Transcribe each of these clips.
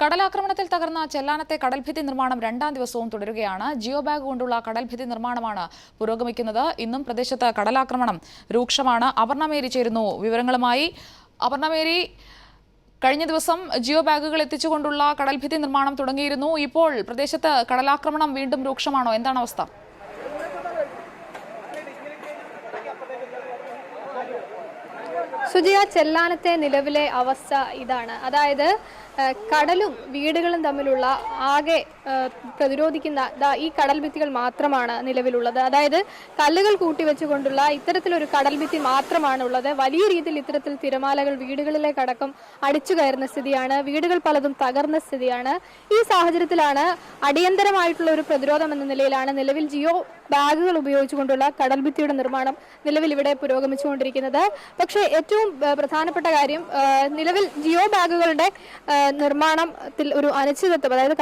കടലാക്രമണത്തിൽ തകർന്ന ചെല്ലാനത്തെ കടൽഭിത്തി നിർമ്മാണം രണ്ടാം ദിവസവും തുടരുകയാണ്. ജിയോ ബാഗ് കൊണ്ടുള്ള കടൽഭിത്തി നിർമ്മാണമാണ് പുരോഗമിക്കുന്നത്. ഇന്നും പ്രദേശത്ത് കടലാക്രമണം രൂക്ഷമാണ്. അപർണ മേരി ചേരുന്നു വിവരങ്ങളുമായി. അപർണ മേരി, കഴിഞ്ഞ ദിവസം ജിയോ ബാഗുകൾ എത്തിച്ചുകൊണ്ടുള്ള കടൽഭിത്തി നിർമ്മാണം തുടങ്ങിയിരുന്നു. ഇപ്പോൾ പ്രദേശത്ത് കടലാക്രമണം വീണ്ടും രൂക്ഷമാണോ? എന്താണ് അവസ്ഥ? സുജിയ, ചെല്ലാനത്തെ നിലവിലെ അവസ്ഥ ഇതാണ്. അതായത് കടലും വീടുകളും തമ്മിലുള്ള ആകെ പ്രതിരോധിക്കുന്ന ഈ കടൽഭിത്തികൾ മാത്രമാണ് നിലവിലുള്ളത്. അതായത് കല്ലുകൾ കൂട്ടിവെച്ചുകൊണ്ടുള്ള ഇത്തരത്തിലൊരു കടൽഭിത്തി മാത്രമാണുള്ളത്. വലിയ രീതിയിൽ ഇത്തരത്തിൽ തിരമാലകൾ വീടുകളിലേക്കടക്കം അടിച്ചു കയറുന്ന സ്ഥിതിയാണ്. വീടുകൾ പലതും തകർന്ന സ്ഥിതിയാണ്. ഈ സാഹചര്യത്തിലാണ് അടിയന്തരമായിട്ടുള്ള ഒരു പ്രതിരോധം എന്ന നിലയിലാണ് നിലവിൽ ജിയോ ബാഗുകൾ ഉപയോഗിച്ചുകൊണ്ടുള്ള കടൽഭിത്തിയുടെ നിർമ്മാണം നിലവിൽ ഇവിടെ പുരോഗമിച്ചുകൊണ്ടിരിക്കുന്നത്. പക്ഷേ ഏറ്റവും പ്രധാനപ്പെട്ട കാര്യം, നിലവിൽ ജിയോ ബാഗുകളുടെ നിർമ്മാണത്തിൽ ഒരു അനിശ്ചിതത്വം, അതായത്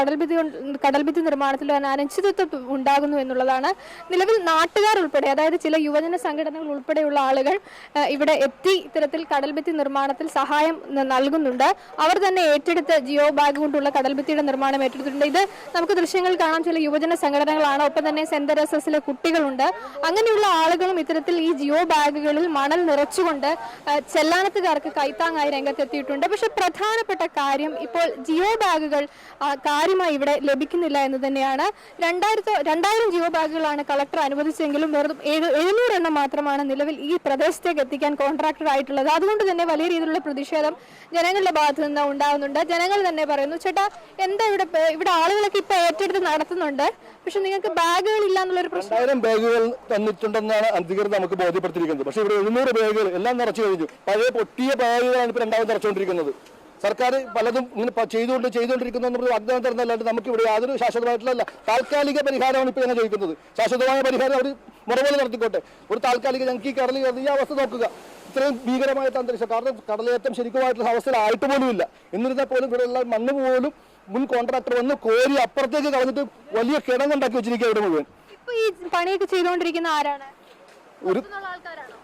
കടൽഭിത്തി നിർമ്മാണത്തിൽ ഒരു അനിശ്ചിതത്വം ഉണ്ടാകുന്നു എന്നുള്ളതാണ്. നിലവിൽ നാട്ടുകാർ ഉൾപ്പെടെ, അതായത് ചില യുവജന സംഘടനകൾ ഉൾപ്പെടെയുള്ള ആളുകൾ ഇവിടെ എത്തി ഇത്തരത്തിൽ കടൽഭിത്തി നിർമ്മാണത്തിൽ സഹായം നൽകുന്നുണ്ട്. അവർ തന്നെ ഏറ്റെടുത്ത് ജിയോ ബാഗ് കൊണ്ടുള്ള കടൽഭിത്തിയുടെ നിർമ്മാണം ഏറ്റെടുത്തിട്ടുണ്ട്. ഇത് നമുക്ക് ദൃശ്യങ്ങൾ കാണാം. ചില യുവജന സംഘടനകളാണ്, ഒപ്പം തന്നെ സെന്റ് തെരേസസിലെ കുട്ടികളുണ്ട്. അങ്ങനെയുള്ള ആളുകളും ഇത്തരത്തിൽ ഈ ജിയോ ബാഗുകളിൽ മണൽ നിറച്ചുകൊണ്ട് ചെല്ലാനത്തുകാർക്ക് കൈത്താങ്ങായി രംഗത്തെത്തിയിട്ടുണ്ട്. പക്ഷെ പ്രധാനപ്പെട്ട കാര്യം, ഇപ്പോൾ ജിയോ ബാഗുകൾ കാര്യമായി ഇവിടെ ലഭിക്കുന്നില്ല എന്ന് തന്നെയാണ്. 2000 ജിയോ ബാഗുകളാണ് കളക്ടർ അനുവദിച്ചെങ്കിലും വെറും 700 എണ്ണം മാത്രമാണ് നിലവിൽ ഈ പ്രദേശത്തേക്ക് എത്തിക്കാൻ കോൺട്രാക്ടർ ആയിട്ടുള്ളത്. അതുകൊണ്ട് തന്നെ വലിയ രീതിയിലുള്ള പ്രതിഷേധം ജനങ്ങളുടെ ഭാഗത്തു നിന്ന് ഉണ്ടാകുന്നുണ്ട്. ജനങ്ങൾ തന്നെ പറയുന്നു, ചേട്ടാ എന്താ ഇവിടെ ആളുകളൊക്കെ ഇപ്പൊ ഏറ്റെടുത്ത് നടത്തുന്നുണ്ട്, പക്ഷെ നിങ്ങൾക്ക് ബാഗുകൾ ഇല്ല എന്നുള്ളൊരു പ്രശ്നം. 2000 ബാഗുകൾ തന്നിട്ടുണ്ടെന്നാണ് അധികൃതർ നമുക്ക് ബോധ്യപ്പെടുത്തിയിരിക്കുന്നത്. പക്ഷേ ഇവിടെ 700 ബാഗുകൾ എല്ലാം നിറച്ചു കഴിഞ്ഞു. പഴയ പൊട്ടിയ ബാഗുകളാണ് ഇപ്പോൾ രണ്ടാമത് നിറച്ചുകൊണ്ടിരിക്കുന്നത്. സർക്കാർ പലതും ഇങ്ങനെ ചെയ്തുകൊണ്ടിരിക്കുന്നു വാഗ്ദാനം തരുന്നതല്ലാണ്ട് നമുക്ക് ഇവിടെ യാതൊരു ശാശ്വതമായിട്ടുള്ള താൽക്കാലിക പരിഹാരമാണ് ഇപ്പോൾ ഞങ്ങൾ ചോദിക്കുന്നത്. ശാശ്വതമായ പരിഹാരം അവർ മുറപോലെ നടത്തിക്കോട്ടെ. ഒരു താൽക്കാലിക ഞങ്ങൾക്ക് ഈ കടലിൽ ഈ അവസ്ഥ നോക്കുക. ഇത്രയും ഭീകരമായ അന്തരീക്ഷം, കാരണം കടലേറ്റം ശരിക്കുമായിട്ടുള്ള അവസ്ഥയിലായിട്ട് പോലും ഇല്ല. എന്നിരുന്നാൽ പോലും ഇവിടെയുള്ള മണ്ണ് പോലും മുൻ കോൺട്രാക്ടർ വന്ന് കോരി അപ്പുറത്തേക്ക് കളഞ്ഞിട്ട് വലിയ കിണങ്ങുണ്ടാക്കി വെച്ചിരിക്കുക ഇവിടെ മുഴുവൻ. ഈ പണിയൊക്കെ ചെയ്തുകൊണ്ടിരിക്കുന്ന ആരാണ്?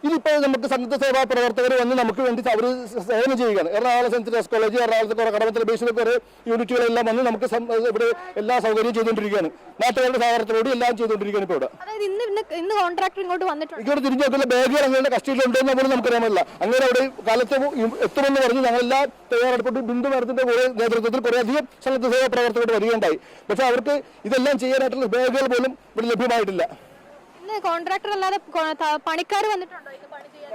ഇതിപ്പോൾ നമുക്ക് സന്നദ്ധ സേവാ പ്രവർത്തകർ വന്ന് നമുക്ക് വേണ്ടി അവർ സേവനം ചെയ്യുകയാണ്. എറണാകുളം സെന്റ് തെരേസസ് കോളേജ്, എറണാകുളത്തെ കടമത്തല ബേസിലൊക്കെ ഒരു യൂണിറ്റുകളെല്ലാം വന്ന് നമുക്ക് ഇവിടെ എല്ലാ സൗകര്യവും ചെയ്തുകൊണ്ടിരിക്കുകയാണ്. നാട്ടുകാരുടെ സഹകരണത്തോടുകൂടി എല്ലാം ചെയ്തുകൊണ്ടിരിക്കുകയാണ്. ഇപ്പോൾ ഇന്ന് കോൺട്രാക്ടർ ഇങ്ങോട്ട് ഇങ്ങോട്ട് തിരിഞ്ഞു നോക്കില്ല ബാഗുകൾ അങ്ങനെ കസ്റ്റഡിയിലുണ്ടെന്ന് പോലും നമുക്കറിയാമല്ല. അങ്ങനെ അവിടെ കാലത്ത് എത്തുമെന്ന് പറഞ്ഞ് ഞങ്ങളെല്ലാം തയ്യാറെടുപ്പിട്ട് ബിന്ദു മാഡത്തിന്റെ നേതൃത്വത്തിൽ കുറേ അധികം സന്നദ്ധ സേവാ പ്രവർത്തകർ വരികയുണ്ടായി. പക്ഷെ അവർക്ക് ഇതെല്ലാം ചെയ്യാനായിട്ടുള്ള ബാഗുകൾ പോലും ഇവിടെ ലഭ്യമായിട്ടില്ല. കോൺട്രാക്ടർ അല്ലാതെ പണിക്കാർ വന്നിട്ടുണ്ടോ?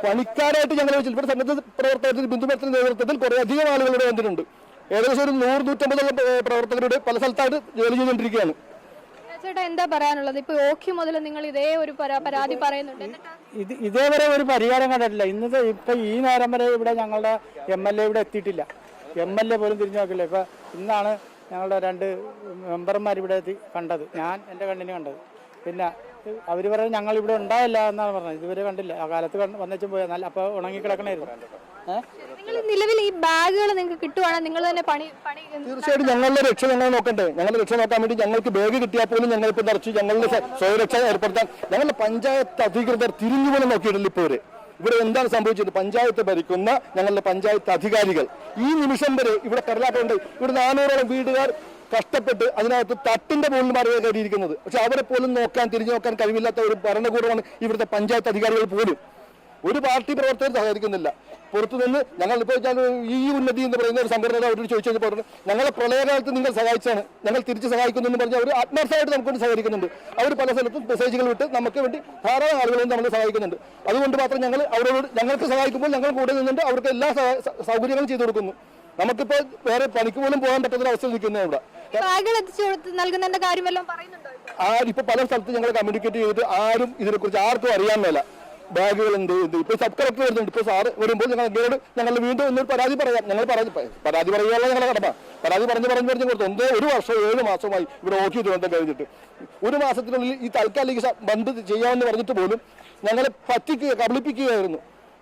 പണിക്കാരായിട്ട് ഞങ്ങൾ ഇവിടെ സന്നദ്ധ പ്രവർത്തകർ ബിന്ദു മാഡത്തിന്റെ നേതൃത്വത്തിൽ കുറേ അധികം ആളുകൾ ഇവിടെ വന്നിട്ടുണ്ട്. ഏകദേശം ഒരു 100-150 പ്രവർത്തകരുടെ പല സ്ഥലത്തായിട്ട് ജോലി ചെയ്തുകൊണ്ടിരിക്കുകയാണ്. ചേട്ടാ, എന്താ പറയാനുള്ളത്? ഇപ്പൊ ഓഖി മുതൽ നിങ്ങൾ ഇതേ ഒരു പരാതി പറയുന്നുണ്ട്. ഇതേവരെ ഒരു പരിഹാരം കണ്ടിട്ടില്ല. ഇപ്പൊ ഈ നേരം വരെ ഇവിടെ ഞങ്ങളുടെ MLA ഇവിടെ എത്തിയിട്ടില്ല. MLA പോലും തിരിഞ്ഞു നോക്കില്ല. ഇപ്പൊ ഇന്നാണ് ഞങ്ങളുടെ 2 മെമ്പർമാർ ഇവിടെ എത്തി കണ്ടത്. ഞാൻ എൻ്റെ കണ്ണിന് കണ്ടത്. പിന്നെ അവർ പറയുന്നത് ഞങ്ങൾ ഇവിടെ ഉണ്ടായില്ല എന്നാണ് പറഞ്ഞത്. ഇതുവരെ കണ്ടില്ല. ആ കാലത്ത് വന്നേച്ചും പോയാൽ നല്ല അപ്പോൾ ഉണങ്ങിക്കിടക്കണായിരുന്നു. നിലവിൽ ഈ ബാഗുകൾ നിങ്ങൾക്ക് കിട്ടുവാണെങ്കിൽ നിങ്ങൾ തന്നെ തീർച്ചയായിട്ടും ഞങ്ങളുടെ രക്ഷ ഞങ്ങൾ നോക്കണ്ടേ. ഞങ്ങളുടെ രക്ഷ നോക്കാൻ വേണ്ടി ഞങ്ങൾക്ക് ബാഗ് കിട്ടിയാൽ പോലും ഞങ്ങളിപ്പോൾ നിറച്ച് ഞങ്ങളുടെ സ്വയരക്ഷ ഏർപ്പെടുത്താൻ ഞങ്ങളുടെ പഞ്ചായത്ത് അധികൃതർ തിരിഞ്ഞുപോലും നോക്കിയിട്ടില്ല. ഇപ്പോൾ ഇവിടെ എന്താണ് സംഭവിച്ചത്? പഞ്ചായത്ത് ഭരിക്കുന്ന ഞങ്ങളുടെ പഞ്ചായത്ത് അധികാരികൾ ഈ നിമിഷം വരെ ഇവിടെ കടലാട്ടുണ്ട്. ഇവിടെ 400ഓളം വീടുകാർ കഷ്ടപ്പെട്ട് അതിനകത്ത് തട്ടിന്റെ മുകളിൽ മാറിയ കയറിയിരിക്കുന്നത്. പക്ഷെ അവരെ പോലും തിരിഞ്ഞു നോക്കാൻ കഴിവില്ലാത്ത ഒരു ഭരണകൂടമാണ് ഇവിടുത്തെ പഞ്ചായത്ത് അധികാരികൾ പോലും. ഒരു പാർട്ടി പ്രവർത്തകർ സഹകരിക്കുന്നില്ല. പുറത്തുനിന്ന് ഞങ്ങളിപ്പോൾ ഈ ഉന്നതി എന്ന് പറയുന്ന ഒരു സംഘടന അവരോട് ചോദിച്ചു പറഞ്ഞു, ഞങ്ങളെ പ്രളയകാലത്ത് നിങ്ങൾ സഹായിച്ചാണ്, ഞങ്ങൾ തിരിച്ച് സഹായിക്കുന്നു എന്ന് പറഞ്ഞാൽ അവർ ആത്മാർത്ഥമായിട്ട് നമുക്ക് വേണ്ടി സഹകരിക്കുന്നുണ്ട്. അവർ പല സ്ഥലത്തും മെസ്സേജുകൾ വിട്ട് നമുക്ക് വേണ്ടി ധാരാളം ആളുകളും നമ്മൾ സഹായിക്കുന്നുണ്ട്. അതുകൊണ്ട് മാത്രം ഞങ്ങൾക്ക് സഹായിക്കുമ്പോൾ ഞങ്ങൾ കൂടെ നിന്നുകൊണ്ട് അവർക്ക് എല്ലാ സൗകര്യങ്ങളും ചെയ്തു കൊടുക്കുന്നു. നമുക്കിപ്പോൾ വേറെ പണിക്ക് പോലും പോകാൻ പറ്റുന്ന അവസ്ഥ നിൽക്കുന്നത് ഇവിടെ. ഇപ്പൊ പല സ്ഥലത്ത് ഞങ്ങൾ കമ്മ്യൂണിക്കേറ്റ് ചെയ്തിട്ട് ആരും ഇതിനെക്കുറിച്ച് ആർക്കും അറിയാൻ മേല. ബാഗുകൾ എന്ത് ഇപ്പൊ സബ് കളക്ടർ വരുന്നുണ്ട്. ഇപ്പൊ സാറ് വരുമ്പോൾ ഞങ്ങൾ വീണ്ടും ഒന്നൊരു പരാതി പറയാം. ഞങ്ങൾ പരാതി പറയുകയുള്ള ഞങ്ങളുടെ കടമ. പരാതി പറഞ്ഞു കൊടുത്തു. 1 വർഷം 7 മാസമായി ഇവിടെ ഓഖി ദുരന്തം കഴിഞ്ഞിട്ട് 1 മാസത്തിനുള്ളിൽ ഈ താൽക്കാലിക ബന്ദ് ചെയ്യാമെന്ന് പറഞ്ഞിട്ട് പോലും ഞങ്ങളെ കബളിപ്പിക്കുകയായിരുന്നു.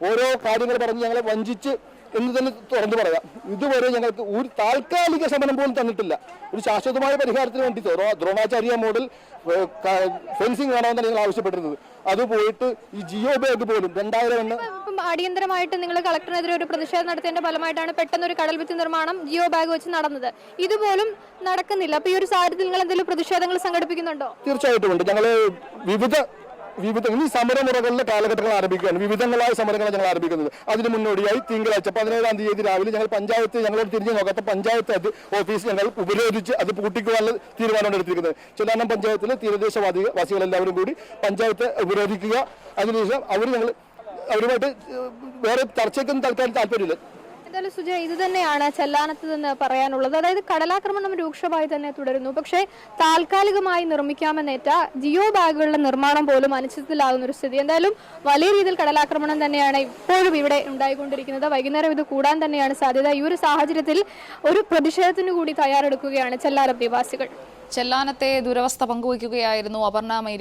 ഓരോ കാര്യങ്ങൾ പറഞ്ഞ് ഞങ്ങളെ വഞ്ചിച്ച് എന്ന് തന്നെ തുറന്നു പറയാം. ഇതുവരെ ഞങ്ങൾക്ക് ഒരു താൽക്കാലിക ശമനം പോലും തന്നിട്ടില്ല. ഒരു ശാശ്വതമായ പരിഹാരത്തിന് വേണ്ടി ദ്രോണാചാര്യ മോഡൽ ഫെൻസിങ് വേണമെന്നാണ് ഞങ്ങൾ ആവശ്യപ്പെട്ടിരുന്നത്. അത് പോയിട്ട് ഈ ജിയോ ബാഗ് പോലും 2000 എണ്ണം അടിയന്തരമായിട്ട് നിങ്ങൾ കളക്ടറിനെതിരെ ഒരു പ്രതിഷേധം നടത്തിയതിന്റെ ഫലമായിട്ടാണ് പെട്ടെന്ന് ഒരു കടൽഭിത്തി നിർമ്മാണം ജിയോ ബാഗ് വെച്ച് നടന്നത്. ഇതുപോലും നടക്കുന്നില്ല. അപ്പൊ ഈ ഒരു സാഹചര്യത്തിൽ നിങ്ങൾ എന്തെങ്കിലും പ്രതിഷേധങ്ങൾ സംഘടിപ്പിക്കുന്നുണ്ടോ? തീർച്ചയായിട്ടും ഉണ്ട്. ഞങ്ങൾ വിവിധ ഇനി സമരമുറകളുടെ കാലഘട്ടങ്ങൾ ആരംഭിക്കുകയാണ്. വിവിധങ്ങളായ സമരങ്ങൾ ഞങ്ങൾ ആരംഭിക്കുന്നത്. അതിന് മുന്നോടിയായി തിങ്കളാഴ്ച 17-ാം തീയതി രാവിലെ ഞങ്ങൾ പഞ്ചായത്ത്, ഞങ്ങളോട് തിരിഞ്ഞു നോക്കാത്ത പഞ്ചായത്ത് ഓഫീസ് ഞങ്ങൾ ഉപരോധിച്ച് അത് പൂട്ടിക്കുവാനുള്ള തീരുമാനമാണ് എടുത്തിരിക്കുന്നത്. ചെല്ലാനം പഞ്ചായത്തിലെ തീരദേശവാസികളെല്ലാവരും കൂടി പഞ്ചായത്ത് ഉപരോധിക്കുക. അതിനുശേഷം അവരുമായിട്ട് വേറെ ചർച്ചയ്ക്കൊന്നും തൽക്കാലം താല്പര്യമില്ല. എന്തായാലും സുജയ, ഇത് തന്നെയാണ് ചെല്ലാനത്ത് നിന്ന് പറയാനുള്ളത്. അതായത് കടലാക്രമണം രൂക്ഷമായി തന്നെ തുടരുന്നു. പക്ഷേ താൽക്കാലികമായി നിർമ്മിക്കാമെന്നേറ്റ ജിയോ ബാഗുകളുടെ നിർമ്മാണം പോലും അനിശ്ചിതത്തിലാകുന്ന ഒരു സ്ഥിതി. എന്തായാലും വലിയ രീതിയിൽ കടലാക്രമണം തന്നെയാണ് ഇപ്പോഴും ഇവിടെ ഉണ്ടായിക്കൊണ്ടിരിക്കുന്നത്. വൈകുന്നേരം ഇത് കൂടാൻ തന്നെയാണ് സാധ്യത. ഈ ഒരു സാഹചര്യത്തിൽ ഒരു പ്രതിഷേധത്തിന് കൂടി തയ്യാറെടുക്കുകയാണ് ചെല്ലാനം നിവാസികൾ. ചെല്ലാനത്തെ ദുരവസ്ഥ പങ്കുവയ്ക്കുകയായിരുന്നു അപർണ മേരി.